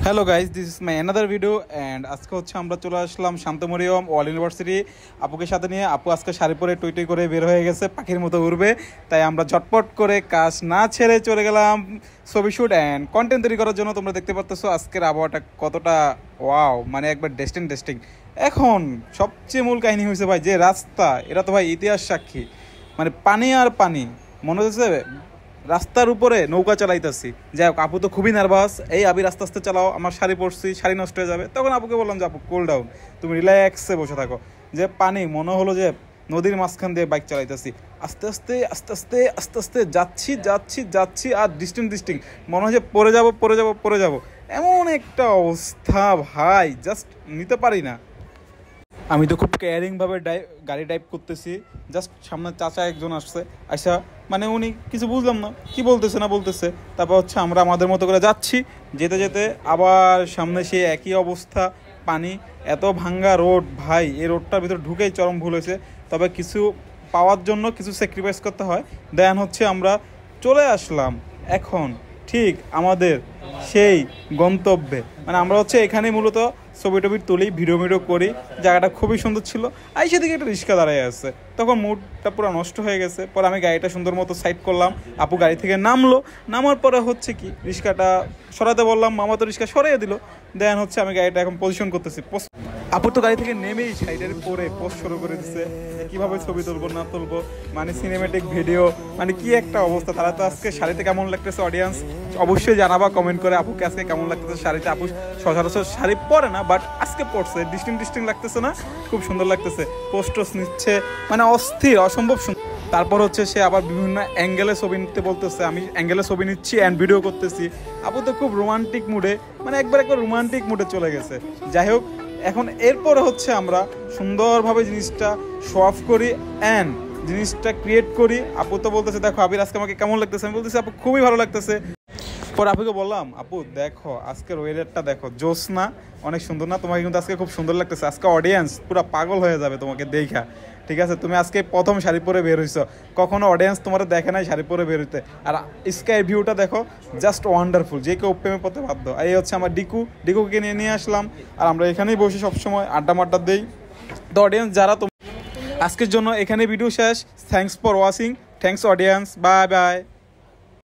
Hello guys, this is my another video and আজকে হচ্ছে আমরা চলে আসলাম শান্তমরিয়ম ওয়ার্ল্ড ইউনিভার্সিটি আপুকে সাথে নিয়ে। আপু আজকে শাড়ি পরে টুই করে বের হয়ে গেছে, পাখির মতো উড়বে। তাই আমরা ঝটপট করে কাজ না ছেড়ে চলে গেলাম ছবি শ্যুট অ্যান্ড কন্টেন্ট তৈরি করার জন্য। তোমরা দেখতে পারতেছো আজকের আবহাওয়াটা কতটা ওয়াও, মানে একবার ডেস্টিং। এখন সবচেয়ে মূল কাহিনী হয়েছে ভাই, যে রাস্তা, এরা তো ভাই ইতিহাস সাক্ষী, মানে পানি আর পানি। মনে হচ্ছে রাস্তার উপরে নৌকা চালাইতেছি। যাই হোক, আপু তো খুবই নার্ভাস, এই আবির আস্তে আস্তে চালাও, আমার শাড়ি পরছি, শাড়ি নষ্ট হয়ে যাবে। তখন আপুকে বললাম যে আপু কুল ডাউন, তুমি রিল্যাক্সে বসে থাকো। যে পানি মনে হলো যে নদীর মাঝখান দিয়ে বাইক চালাইতেছি, আস্তে আস্তে যাচ্ছি আর ডিস্টিং মনে হয় যে পড়ে যাব। এমন একটা অবস্থা ভাই, জাস্ট নিতে পারি না। আমি তো খুব কেয়ারিংভাবে গাড়ি ড্রাইভ করতেছি। জাস্ট সামনে চাচা একজন আসছে, আচ্ছা মানে উনি কিছু বুঝলাম না কি বলতেছে না বলতেছে। তারপর হচ্ছে আমরা আমাদের মতো করে যাচ্ছি, যেতে আবার সামনে সেই একই অবস্থা, পানি, এত ভাঙ্গা রোড ভাই। এই রোডটার ভিতরে ঢুকেই চরম ভুল হয়েছে। তবে কিছু পাওয়ার জন্য কিছু স্যাক্রিফাইস করতে হয়। দেন হচ্ছে আমরা চলে আসলাম এখন ঠিক আমাদের সেই গন্তব্যে। মানে আমরা হচ্ছে এখানেই মূলত ছবি টবি তুলি, ভিডিও করি। জায়গাটা খুবই সুন্দর ছিল। আইসা দিকে একটা রিক্সা দাঁড়ায় আছে, তখন মুডটা পুরো নষ্ট হয়ে গেছে। পরে আমি গাড়িটা সুন্দর মতো সাইড করলাম, আপু গাড়ি থেকে নামার পরে হচ্ছে কি রিক্সাটা সরাতে বললাম, মামা তো রিক্সা সরিয়ে দিল। দেন হচ্ছে আমি গাড়িটা এখন পজিশন করতেছি। আপু তো গাড়ি থেকে নেমেই সাইডের পরে পোস্ট শুরু করে দিচ্ছে, কীভাবে ছবি তুলবো না তুলবো, মানে সিনেমেটিক ভিডিও, মানে কি একটা অবস্থা। তারা তো আজকে শাড়িতে কেমন লাগতেছে অডিয়েন্স অবশ্যই জানাবা কমেন্ট করে। আপুকে আজকে কেমন লাগতেছে শাড়িতে। আপু সচরাচর শাড়ি পরে না, বাট আজকে পরছে, ডিস্টিং লাগতেছে না, খুব সুন্দর লাগতেছে। পোস্টস নিচ্ছে, মানে অস্থির, অসম্ভব সুন্দর। তারপর হচ্ছে সে আবার বিভিন্ন অ্যাঙ্গেলে ছবি নিতে বলতেছে, আমি অ্যাঙ্গেলে ছবি নিচ্ছি অ্যান্ড ভিডিও করতেছি। আপু তো খুব রোমান্টিক মুডে, মানে একবার রোমান্টিক মুডে চলে গেছে। যাই হোক, এখন এরপরে হচ্ছে আমরা সুন্দরভাবে জিনিসটা শো অফ করি অ্যান্ড জিনিসটা ক্রিয়েট করি। আপু তো বলতেছে দেখো আবির আজকে আমাকে কেমন লাগতেছে। আমি বলতেছি আপু খুবই ভালো লাগতেছে। পরে আপুকে বললাম আপু দেখো আজকের ওয়েদারটা দেখো, জ্যোৎস্না অনেক সুন্দর না, তোমাকে কিন্তু আজকে খুব সুন্দর লাগতেছে। আজকে অডিয়েন্স পুরো পাগল হয়ে যাবে তোমাকে দেখা, ঠিক আছে? তুমি আজকে প্রথম শাড়ি পরে বের হইছো, কখনো অডিয়েন্স তোমার দেখে নাই শাড়ি পরে বের হইতে। আর স্কাই ভিউটা দেখো, জাস্ট ওয়ান্ডারফুল, যে কেউ প্রেমে পড়তে বাধ্য। এই হচ্ছে আমার ডিকুকে নিয়ে আসলাম, আর আমরা এখানেই বসে সবসময় আড্ডা দেই। তো অডিয়েন্স যারা আজকের জন্য এখানে ভিডিও শেষ। Thanks for watching, thanks audience, bye bye.